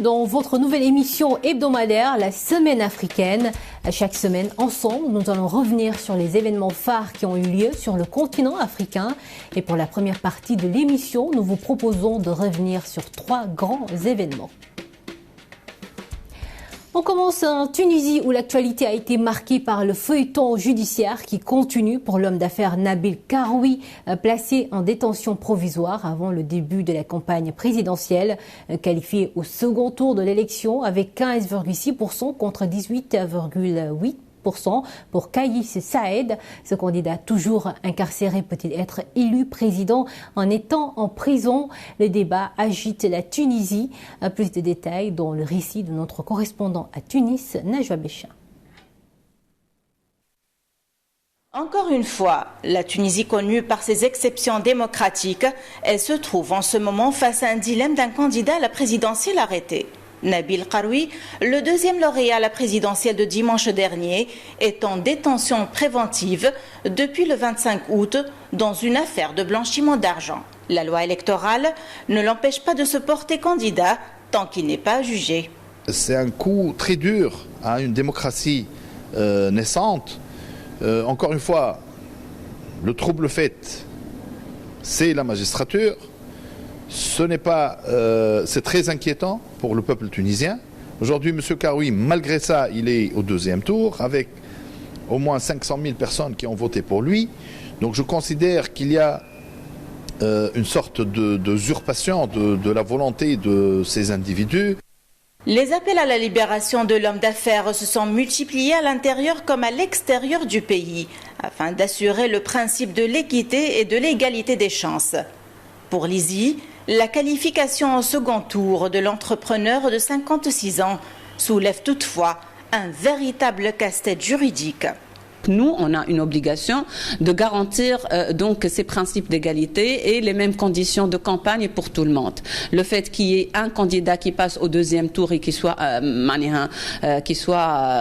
dans votre nouvelle émission hebdomadaire, la Semaine africaine. Chaque semaine, ensemble, nous allons revenir sur les événements phares qui ont eu lieu sur le continent africain. Et pour la première partie de l'émission, nous vous proposons de revenir sur 3 grands événements. On commence en Tunisie où l'actualité a été marquée par le feuilleton judiciaire qui continue pour l'homme d'affaires Nabil Karoui, placé en détention provisoire avant le début de la campagne présidentielle, qualifié au second tour de l'élection avec 15,6% contre 18,8%. Pour Kais Saïed. Ce candidat toujours incarcéré peut-il être élu président en étant en prison? Le débat agite la Tunisie. Plus de détails dans le récit de notre correspondant à Tunis, Najwa Béchin. Encore une fois, la Tunisie connue par ses exceptions démocratiques, elle se trouve en ce moment face à un dilemme d'un candidat à la présidentielle arrêté. Nabil Karoui, le deuxième lauréat à la présidentielle de dimanche dernier, est en détention préventive depuis le 25 août dans une affaire de blanchiment d'argent. La loi électorale ne l'empêche pas de se porter candidat tant qu'il n'est pas jugé. C'est un coup très dur à une démocratie naissante. Encore une fois, le trouble fait, c'est la magistrature. Ce n'est pas, c'est très inquiétant pour le peuple tunisien. Aujourd'hui, M. Karoui, malgré ça, il est au deuxième tour avec au moins 500 000 personnes qui ont voté pour lui. Donc je considère qu'il y a une sorte d'usurpation de la volonté de ces individus. Les appels à la libération de l'homme d'affaires se sont multipliés à l'intérieur comme à l'extérieur du pays, afin d'assurer le principe de l'équité et de l'égalité des chances. Pour Lizy, la qualification au second tour de l'entrepreneur de 56 ans soulève toutefois un véritable casse-tête juridique. Nous, on a une obligation de garantir donc ces principes d'égalité et les mêmes conditions de campagne pour tout le monde. Le fait qu'il y ait un candidat qui passe au deuxième tour et qui soit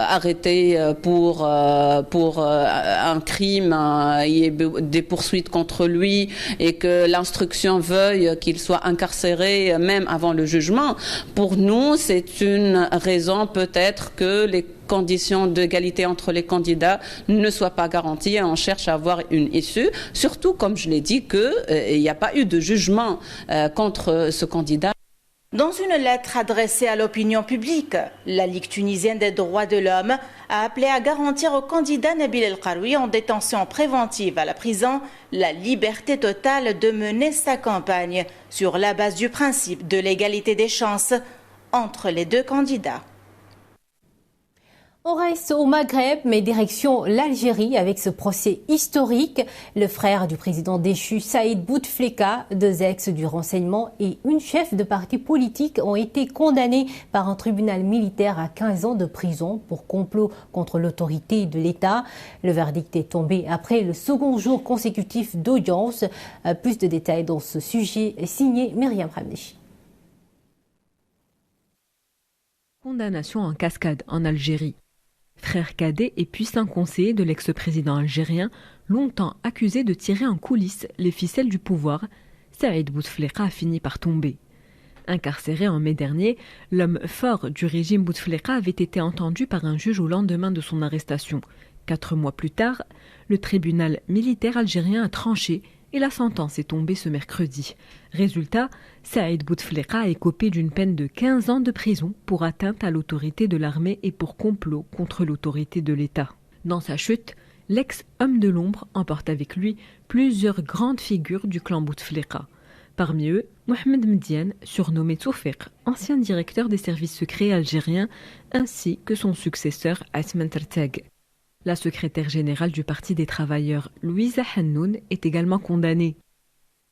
arrêté pour un crime, il y ait des poursuites contre lui et que l'instruction veuille qu'il soit incarcéré même avant le jugement, pour nous, c'est une raison peut-être que les conditions d'égalité entre les candidats ne soient pas garanties et on cherche à avoir une issue. Surtout, comme je l'ai dit, qu'il n'y a pas eu de jugement contre ce candidat. Dans une lettre adressée à l'opinion publique, la Ligue tunisienne des droits de l'homme a appelé à garantir au candidat Nabil El Karoui en détention préventive à la prison la liberté totale de mener sa campagne sur la base du principe de l'égalité des chances entre les deux candidats. On reste au Maghreb, mais direction l'Algérie avec ce procès historique. Le frère du président déchu Saïd Bouteflika, 2 ex du renseignement et une chef de parti politique ont été condamnés par un tribunal militaire à 15 ans de prison pour complot contre l'autorité de l'État. Le verdict est tombé après le second jour consécutif d'audience. Plus de détails dans ce sujet signé Myriam Hamnechi. Condamnation en cascade en Algérie. Frère cadet et puissant conseiller de l'ex-président algérien, longtemps accusé de tirer en coulisses les ficelles du pouvoir, Saïd Bouteflika a fini par tomber. Incarcéré en mai dernier, l'homme fort du régime Bouteflika avait été entendu par un juge au lendemain de son arrestation. 4 mois plus tard, le tribunal militaire algérien a tranché et la sentence est tombée ce mercredi. Résultat, Saïd Bouteflika a écopé d'une peine de 15 ans de prison pour atteinte à l'autorité de l'armée et pour complot contre l'autorité de l'État. Dans sa chute, l'ex-homme de l'ombre emporte avec lui plusieurs grandes figures du clan Bouteflika. Parmi eux, Mohamed Mdiane, surnommé Tsoufik, ancien directeur des services secrets algériens, ainsi que son successeur Asman Terteg. La secrétaire générale du Parti des travailleurs, Louisa Hannoun, est également condamnée.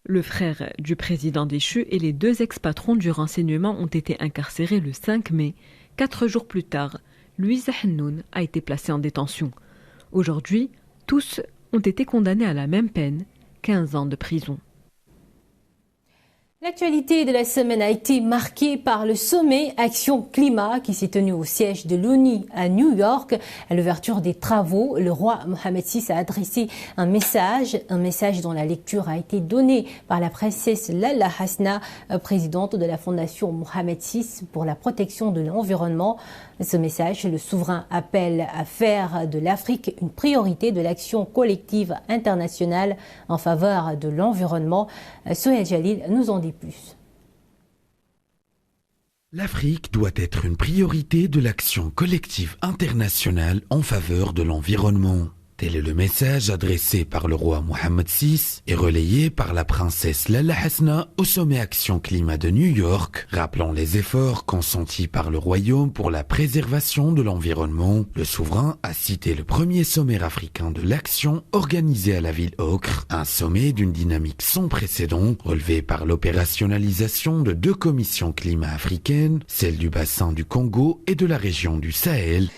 Le frère du président déchu et les 2 ex-patrons du renseignement ont été incarcérés le 5 mai. 4 jours plus tard, Louisa Hannoun a été placée en détention. Aujourd'hui, tous ont été condamnés à la même peine, 15 ans de prison. L'actualité de la semaine a été marquée par le sommet Action Climat qui s'est tenu au siège de l'ONU à New York. À l'ouverture des travaux, le roi Mohammed VI a adressé un message dont la lecture a été donnée par la princesse Lalla Hasna, présidente de la fondation Mohammed VI pour la protection de l'environnement. Ce message, le souverain appelle à faire de l'Afrique une priorité de l'action collective internationale en faveur de l'environnement. Sohail Jalil nous en dit plus. L'Afrique doit être une priorité de l'action collective internationale en faveur de l'environnement. Tel est le message adressé par le roi Mohammed VI et relayé par la princesse Lalla Hasna au sommet Action Climat de New York, rappelant les efforts consentis par le royaume pour la préservation de l'environnement. Le souverain a cité le premier sommet africain de l'action organisé à la ville Ocre, un sommet d'une dynamique sans précédent relevé par l'opérationnalisation de 2 commissions climat africaines, celle du bassin du Congo et de la région du Sahel.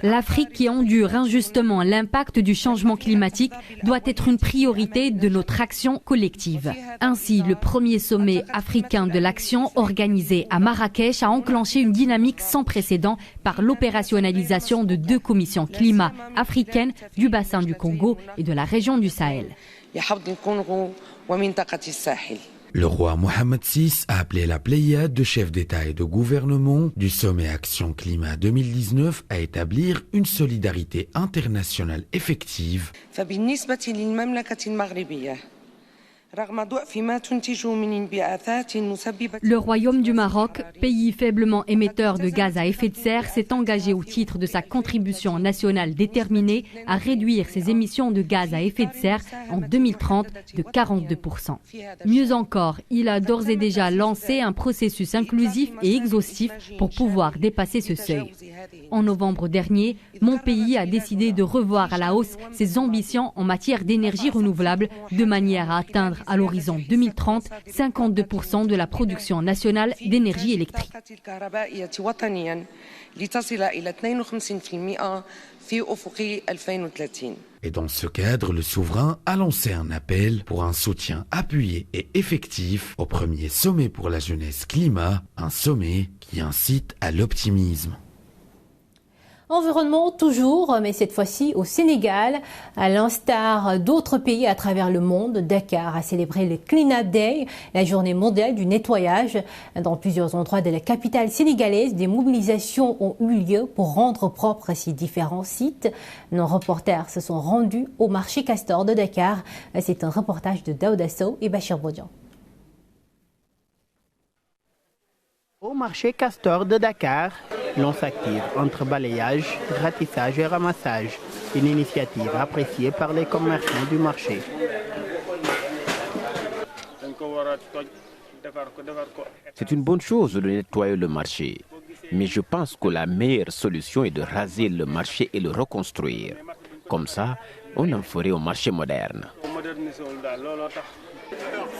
L'Afrique qui endure injustement l'impact du changement climatique doit être une priorité de notre action collective. Ainsi, le premier sommet africain de l'action organisé à Marrakech a enclenché une dynamique sans précédent par l'opérationnalisation de 2 commissions climat africaines du bassin du Congo et de la région du Sahel. Le roi Mohammed VI a appelé la pléiade de chefs d'État et de gouvernement du sommet Action Climat 2019 à établir une solidarité internationale effective. Le Royaume du Maroc, pays faiblement émetteur de gaz à effet de serre, s'est engagé au titre de sa contribution nationale déterminée à réduire ses émissions de gaz à effet de serre en 2030 de 42%. Mieux encore, il a d'ores et déjà lancé un processus inclusif et exhaustif pour pouvoir dépasser ce seuil. En novembre dernier, mon pays a décidé de revoir à la hausse ses ambitions en matière d'énergie renouvelable de manière à atteindre à l'horizon 2030 52% de la production nationale d'énergie électrique. Et dans ce cadre, le souverain a lancé un appel pour un soutien appuyé et effectif au premier sommet pour la jeunesse climat, un sommet qui incite à l'optimisme. Environnement toujours, mais cette fois-ci au Sénégal. À l'instar d'autres pays à travers le monde, Dakar a célébré le Clean Up Day, la journée mondiale du nettoyage. Dans plusieurs endroits de la capitale sénégalaise, des mobilisations ont eu lieu pour rendre propres ces différents sites. Nos reporters se sont rendus au marché Castor de Dakar. C'est un reportage de Daouda Sow et Bachir Bodian. Au marché Castor de Dakar, l'on s'active entre balayage, ratissage et ramassage, une initiative appréciée par les commerçants du marché. C'est une bonne chose de nettoyer le marché, mais je pense que la meilleure solution est de raser le marché et le reconstruire. Comme ça, on en ferait un marché moderne.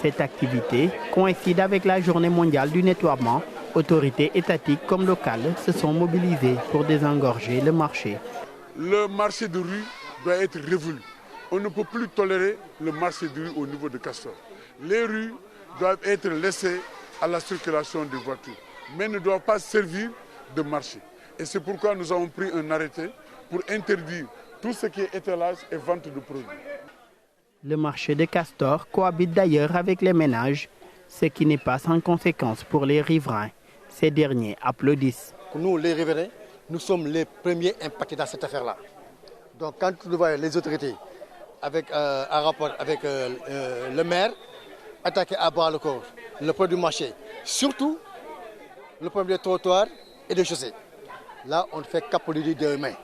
Cette activité coïncide avec la journée mondiale du nettoiement. Autorités étatiques comme locales se sont mobilisées pour désengorger le marché. Le marché de rue doit être révolu. On ne peut plus tolérer le marché de rue au niveau de Castor. Les rues doivent être laissées à la circulation des voitures, mais ne doivent pas servir de marché. Et c'est pourquoi nous avons pris un arrêté pour interdire tout ce qui est étalage et vente de produits. Le marché de Castor cohabite d'ailleurs avec les ménages, ce qui n'est pas sans conséquence pour les riverains. Ces derniers applaudissent. Nous, les riverains, nous sommes les premiers impactés dans cette affaire-là. Donc quand nous voyons les autorités avec un rapport avec le maire, attaquer à bras le corps le produit du marché, surtout le problème des trottoirs et des chaussées. Là, on fait qu'applaudir de main.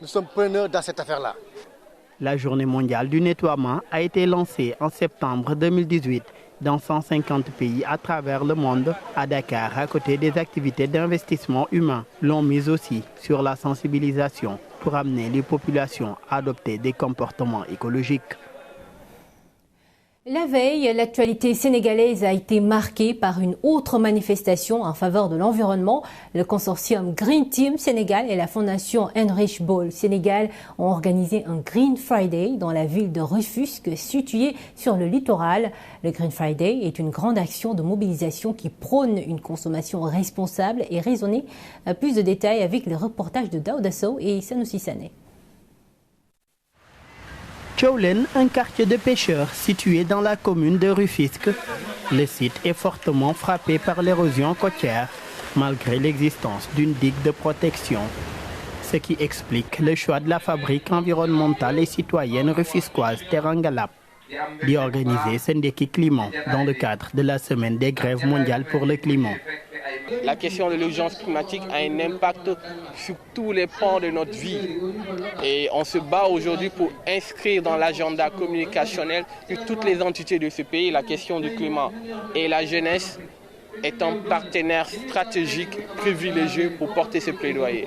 Nous sommes preneurs dans cette affaire-là. La journée mondiale du nettoiement a été lancée en septembre 2018 dans 150 pays à travers le monde. À Dakar, à côté des activités d'investissement humain, l'ont mise aussi sur la sensibilisation pour amener les populations à adopter des comportements écologiques. La veille, l'actualité sénégalaise a été marquée par une autre manifestation en faveur de l'environnement. Le consortium Green Team Sénégal et la fondation Enrich Bol Sénégal ont organisé un Green Friday dans la ville de Rufisque, située sur le littoral. Le Green Friday est une grande action de mobilisation qui prône une consommation responsable et raisonnée. Plus de détails avec les reportages de Daouda Sow et Sanoussi Sané. Tchawlen, un quartier de pêcheurs situé dans la commune de Rufisque. Le site est fortement frappé par l'érosion côtière, malgré l'existence d'une digue de protection. Ce qui explique le choix de la fabrique environnementale et citoyenne rufisquoise Terangalap d'y organiser Sendeki Climat dans le cadre de la semaine des grèves mondiales pour le climat. La question de l'urgence climatique a un impact sur tous les pans de notre vie. Et on se bat aujourd'hui pour inscrire dans l'agenda communicationnel de toutes les entités de ce pays la question du climat. Et la jeunesse est un partenaire stratégique privilégié pour porter ce plaidoyer.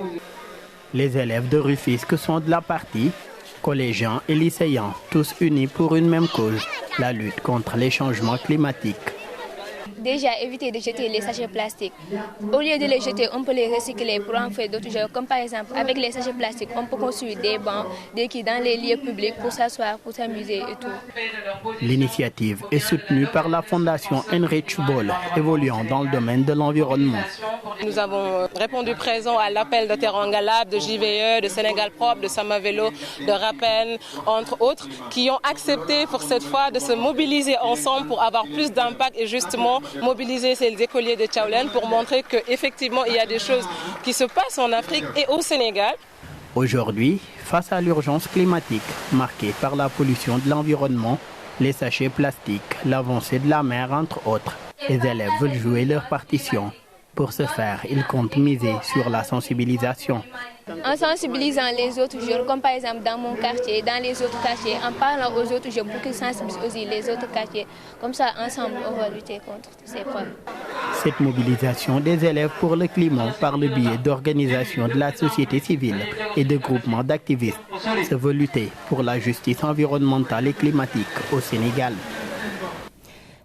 Les élèves de Rufisque sont de la partie, collégiens et lycéens, tous unis pour une même cause, la lutte contre les changements climatiques. Déjà éviter de jeter les sachets plastiques. Au lieu de les jeter, on peut les recycler pour en faire d'autres choses. Comme par exemple, avec les sachets plastiques, on peut construire des bancs, des quais dans les lieux publics pour s'asseoir, pour s'amuser et tout. L'initiative est soutenue par la fondation Enrich Bol, évoluant dans le domaine de l'environnement. Nous avons répondu présent à l'appel de Terangalap, de JVE, de Sénégal Propre, de Samavelo, de Rapen, entre autres, qui ont accepté pour cette fois de se mobiliser ensemble pour avoir plus d'impact et justement mobiliser ces écoliers de Tchawlen pour montrer qu'effectivement il y a des choses qui se passent en Afrique et au Sénégal. Aujourd'hui, face à l'urgence climatique marquée par la pollution de l'environnement, les sachets plastiques, l'avancée de la mer entre autres, les élèves veulent jouer leur partition. Pour ce faire, ils comptent miser sur la sensibilisation. En sensibilisant les autres jeunes, comme par exemple dans mon quartier, dans les autres quartiers, en parlant aux autres jeunes pour qu'ils sensibilisent aussi les autres quartiers. Comme ça, ensemble, on va lutter contre ces problèmes. Cette mobilisation des élèves pour le climat par le biais d'organisations de la société civile et de groupements d'activistes se veut lutter pour la justice environnementale et climatique au Sénégal.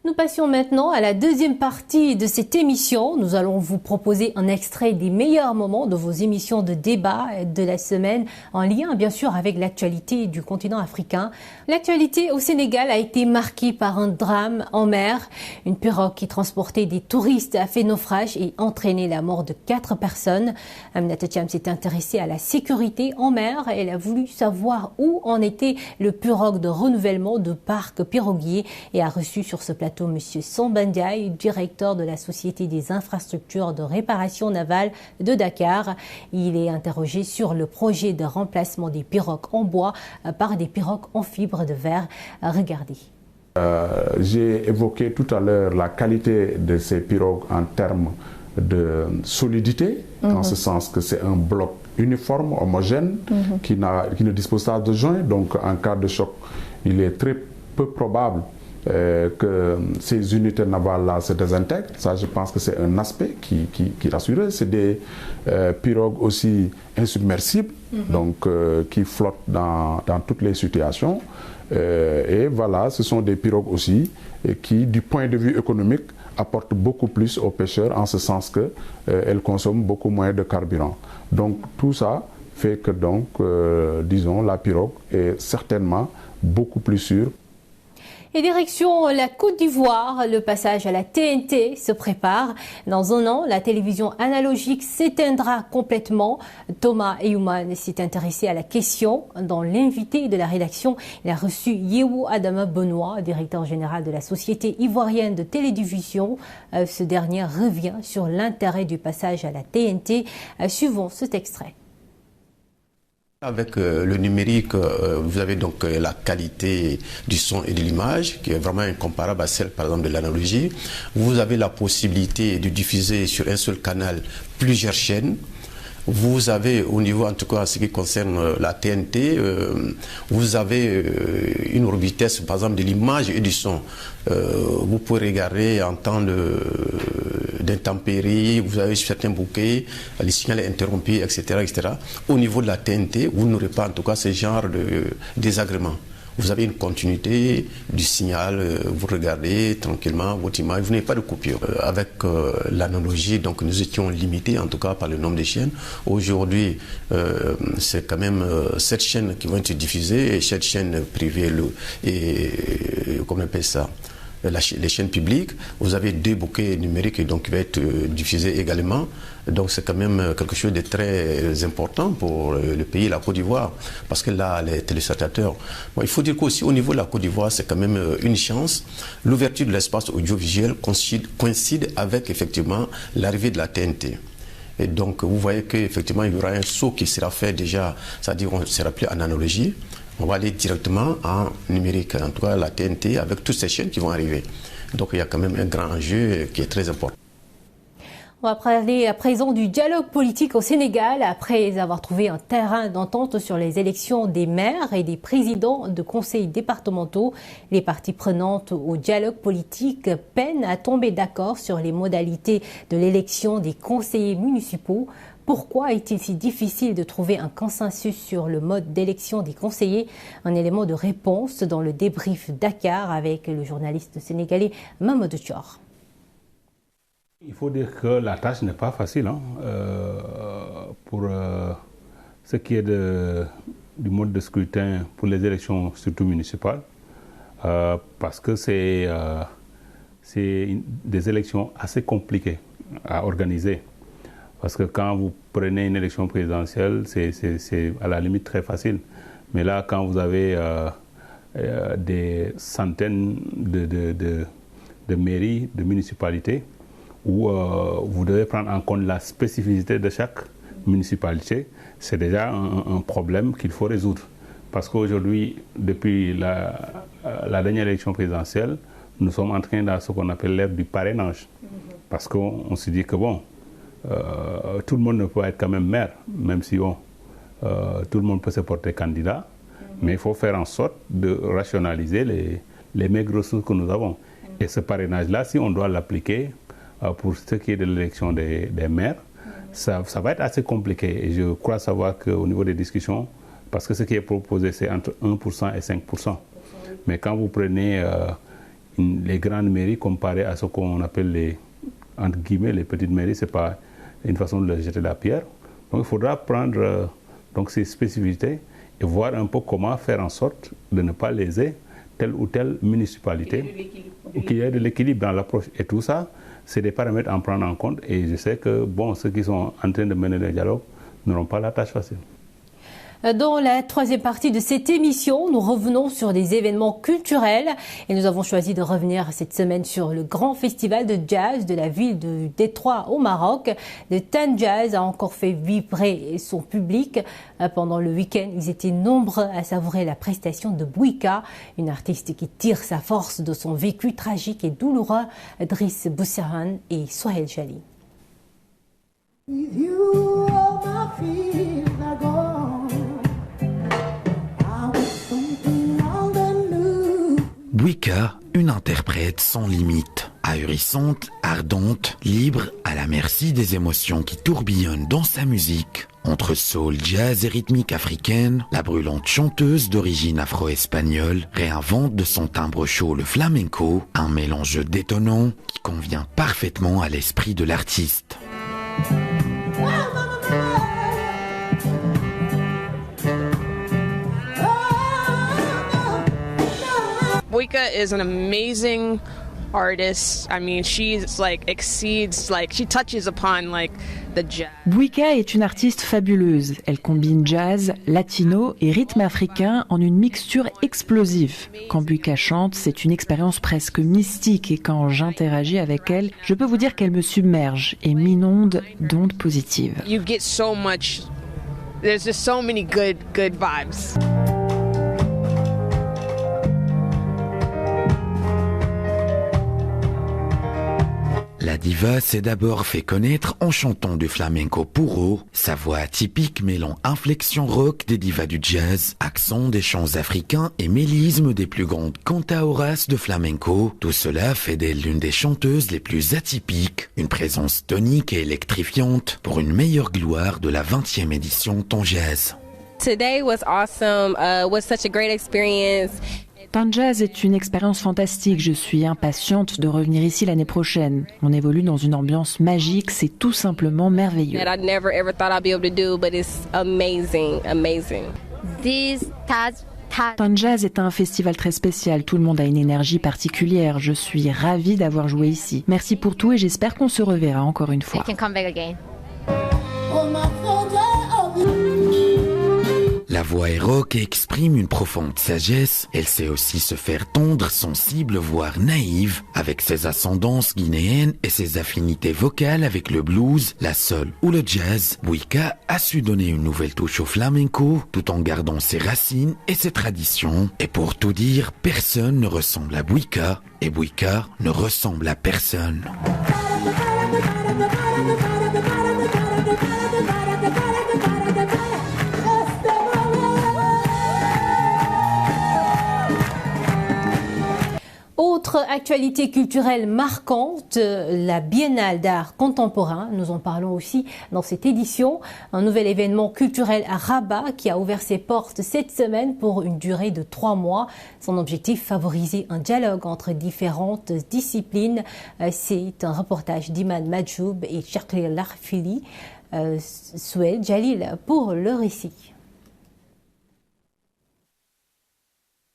Nous passions maintenant à la deuxième partie de cette émission. Nous allons vous proposer un extrait des meilleurs moments de vos émissions de débat de la semaine, en lien bien sûr avec l'actualité du continent africain. L'actualité au Sénégal a été marquée par un drame en mer. Une pirogue qui transportait des touristes a fait naufrage et entraîné la mort de 4 personnes. Aminata Thiam s'est intéressée à la sécurité en mer. Elle a voulu savoir où en était le pirogue de renouvellement de parc piroguier et a reçu sur ce plateau Monsieur Sambandiaï, directeur de la Société des infrastructures de réparation navale de Dakar. Il est interrogé sur le projet de remplacement des pirogues en bois par des pirogues en fibre de verre. Regardez. J'ai évoqué tout à l'heure la qualité de ces pirogues en termes de solidité, en ce sens que c'est un bloc uniforme, homogène, qui ne dispose pas de joints. Donc en cas de choc, il est très peu probable que ces unités navales-là se désintègrent. Ça, je pense que c'est un aspect qui rassure. C'est des pirogues aussi insubmersibles, donc qui flottent dans toutes les situations. Et voilà, ce sont des pirogues aussi qui, du point de vue économique, apportent beaucoup plus aux pêcheurs en ce sens qu'elles consomment beaucoup moins de carburant. Donc tout ça fait que donc, disons, la pirogue est certainement beaucoup plus sûre. Et direction la Côte d'Ivoire, le passage à la TNT se prépare. Dans un an, la télévision analogique s'éteindra complètement. Thomas Eyouman s'est intéressé à la question. Dans l'invité de la rédaction, il a reçu Yewou Adama Benoît, directeur général de la Société ivoirienne de télédiffusion. Ce dernier revient sur l'intérêt du passage à la TNT. Suivons cet extrait. Avec le numérique, vous avez donc la qualité du son et de l'image qui est vraiment incomparable à celle par exemple de l'analogie. Vous avez la possibilité de diffuser sur un seul canal plusieurs chaînes. Vous avez au niveau, en tout cas en ce qui concerne la TNT, vous avez une vitesse par exemple de l'image et du son. Vous pouvez regarder en temps d'intempéries, vous avez certains bouquets, les signaux interrompus, etc., etc. Au niveau de la TNT, vous n'aurez pas en tout cas ce genre de désagrément. vous avez une continuité du signal, vous regardez tranquillement votre image, vous n'avez pas de coupure. Avec l'analogie, donc nous étions limités en tout cas par le nombre de chaînes. Aujourd'hui, c'est quand même 7 chaînes qui vont être diffusées et 7 chaînes privées comment on appelle ça, les chaînes publiques. Vous avez 2 bouquets numériques donc, qui vont être diffusés également. Donc c'est quand même quelque chose de très important pour le pays, la Côte d'Ivoire, parce que là, les téléspectateurs... Bon, il faut dire qu'aussi au niveau de la Côte d'Ivoire, c'est quand même une chance. L'ouverture de l'espace audiovisuel coïncide avec effectivement l'arrivée de la TNT. Et donc vous voyez qu'effectivement il y aura un saut qui sera fait déjà, c'est-à-dire on ne sera plus en analogie. On va aller directement en numérique, en tout cas la TNT, avec toutes ces chaînes qui vont arriver. Donc il y a quand même un grand enjeu qui est très important. On va parler à présent du dialogue politique au Sénégal. Après avoir trouvé un terrain d'entente sur les élections des maires et des présidents de conseils départementaux, les parties prenantes au dialogue politique peinent à tomber d'accord sur les modalités de l'élection des conseillers municipaux. Pourquoi est-il si difficile de trouver un consensus sur le mode d'élection des conseillers? Un élément de réponse dans le débrief Dakar avec le journaliste sénégalais Mamadou Thior. Il faut dire que la tâche n'est pas facile pour ce qui est du mode de scrutin pour les élections, surtout municipales, parce que c'est des élections assez compliquées à organiser. Parce que quand vous prenez une élection présidentielle, c'est à la limite très facile. Mais là, quand vous avez des centaines de mairies, de municipalités, où vous devez prendre en compte la spécificité de chaque municipalité, c'est déjà un problème qu'il faut résoudre. Parce qu'aujourd'hui, depuis la dernière élection présidentielle, nous sommes entrés dans ce qu'on appelle l'ère du parrainage. Parce qu'on se dit que bon, tout le monde ne peut être quand même maire, même si tout le monde peut se porter candidat, mais il faut faire en sorte de rationaliser les maigres ressources que nous avons. Et ce parrainage-là, si on doit l'appliquer pour ce qui est de l'élection des maires, ça va être assez compliqué. Et je crois savoir qu'au niveau des discussions, parce que ce qui est proposé, c'est entre 1% et 5%. Mais quand vous prenez les grandes mairies comparées à ce qu'on appelle entre guillemets, les petites mairies, ce n'est pas une façon de leur jeter la pierre. Donc il faudra prendre donc, ces spécificités et voir un peu comment faire en sorte de ne pas léser telle ou telle municipalité, qu'il y ait de l'équilibre dans l'approche. Et tout ça, c'est des paramètres à en prendre en compte. Et je sais que bon, ceux qui sont en train de mener le dialogue n'auront pas la tâche facile. Dans la troisième partie de cette émission, nous revenons sur des événements culturels et nous avons choisi de revenir cette semaine sur le grand festival de jazz de la ville de Détroit au Maroc. Le Tan Jazz a encore fait vibrer son public. Pendant le week-end, ils étaient nombreux à savourer la prestation de Bouika, une artiste qui tire sa force de son vécu tragique et douloureux. Driss Boussarhan et Sohail Jali. Bouika, une interprète sans limite, ahurissante, ardente, libre, à la merci des émotions qui tourbillonnent dans sa musique. Entre soul, jazz et rythmique africaine, la brûlante chanteuse d'origine afro-espagnole réinvente de son timbre chaud le flamenco, un mélange détonnant qui convient parfaitement à l'esprit de l'artiste. Bouika is an amazing artist. I mean, she touches upon the jazz. Bouika est une artiste fabuleuse. Elle combine jazz, latino et rythme africain en une mixture explosive. Quand Bouika chante, c'est une expérience presque mystique et quand j'interagis avec elle, je peux vous dire qu'elle me submerge et m'inonde d'ondes positives. You get so much. There's just so many good vibes. La diva s'est d'abord fait connaître en chantant du flamenco puro, sa voix atypique mêlant inflexion rock des divas du jazz, accent des chants africains et mélisme des plus grandes cantaoras de flamenco. Tout cela fait d'elle l'une des chanteuses les plus atypiques, une présence tonique et électrifiante pour une meilleure gloire de la 20e édition Tan Jazz. Today was awesome. Was such a great experience. Tanjaz est une expérience fantastique. Je suis impatiente de revenir ici l'année prochaine. On évolue dans une ambiance magique, c'est tout simplement merveilleux. That I never ever thought I'd be able to do, but it's amazing, amazing. Tanjaz est un festival très spécial. Tout le monde a une énergie particulière. Je suis ravie d'avoir joué ici. Merci pour tout et j'espère qu'on se reverra encore une fois. La voix est rauque et exprime une profonde sagesse. Elle sait aussi se faire tendre, sensible, voire naïve. Avec ses ascendances guinéennes et ses affinités vocales avec le blues, la soul ou le jazz, Bouika a su donner une nouvelle touche au flamenco tout en gardant ses racines et ses traditions. Et pour tout dire, personne ne ressemble à Bouika et Bouika ne ressemble à personne. Autre actualité culturelle marquante, la Biennale d'art contemporain. Nous en parlons aussi dans cette édition. Un nouvel événement culturel à Rabat qui a ouvert ses portes cette semaine pour une durée de 3 mois. Son objectif, favoriser un dialogue entre différentes disciplines. C'est un reportage d'Iman Majoub et Chakli Larfili. Souel Jalil pour le récit.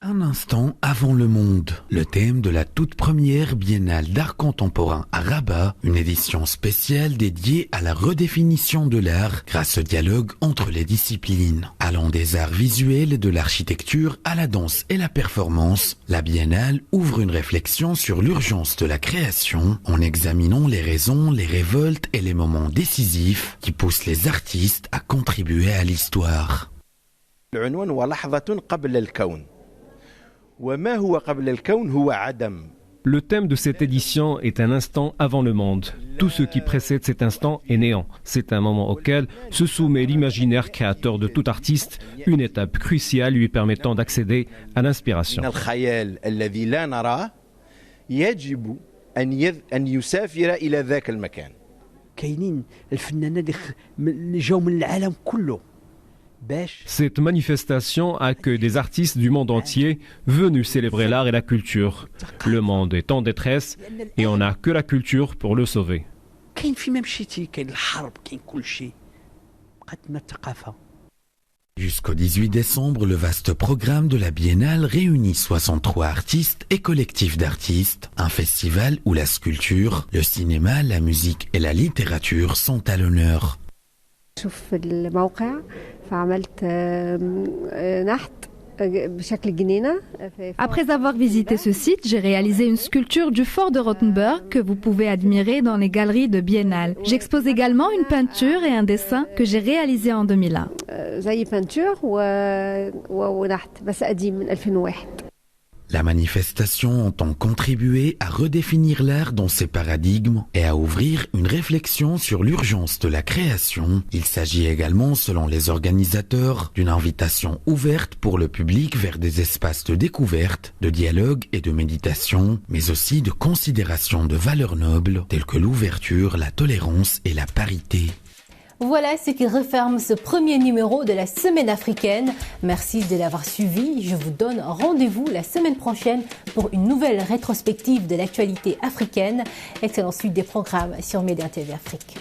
Un instant avant le monde, le thème de la toute première Biennale d'art contemporain à Rabat, une édition spéciale dédiée à la redéfinition de l'art grâce au dialogue entre les disciplines. Allant des arts visuels et de l'architecture à la danse et la performance, la Biennale ouvre une réflexion sur l'urgence de la création en examinant les raisons, les révoltes et les moments décisifs qui poussent les artistes à contribuer à l'histoire. Le thème de cette édition est un instant avant le monde. Tout ce qui précède cet instant est néant. C'est un moment auquel se soumet l'imaginaire créateur de tout artiste, une étape cruciale lui permettant d'accéder à l'inspiration. Cette manifestation accueille des artistes du monde entier venus célébrer l'art et la culture. Le monde est en détresse et on n'a que la culture pour le sauver. Jusqu'au 18 décembre, le vaste programme de la Biennale réunit 63 artistes et collectifs d'artistes, un festival où la sculpture, le cinéma, la musique et la littérature sont à l'honneur. Après avoir visité ce site, j'ai réalisé une sculpture du fort de Rothenburg que vous pouvez admirer dans les galeries de Biennale. J'expose également une peinture et un dessin que j'ai réalisé en 2001. La manifestation entend contribuer à redéfinir l'art dans ses paradigmes et à ouvrir une réflexion sur l'urgence de la création. Il s'agit également, selon les organisateurs, d'une invitation ouverte pour le public vers des espaces de découverte, de dialogue et de méditation, mais aussi de considération de valeurs nobles telles que l'ouverture, la tolérance et la parité. Voilà ce qui referme ce premier numéro de la Semaine africaine. Merci de l'avoir suivi. Je vous donne rendez-vous la semaine prochaine pour une nouvelle rétrospective de l'actualité africaine. Excellente suite des programmes sur Média TV Afrique.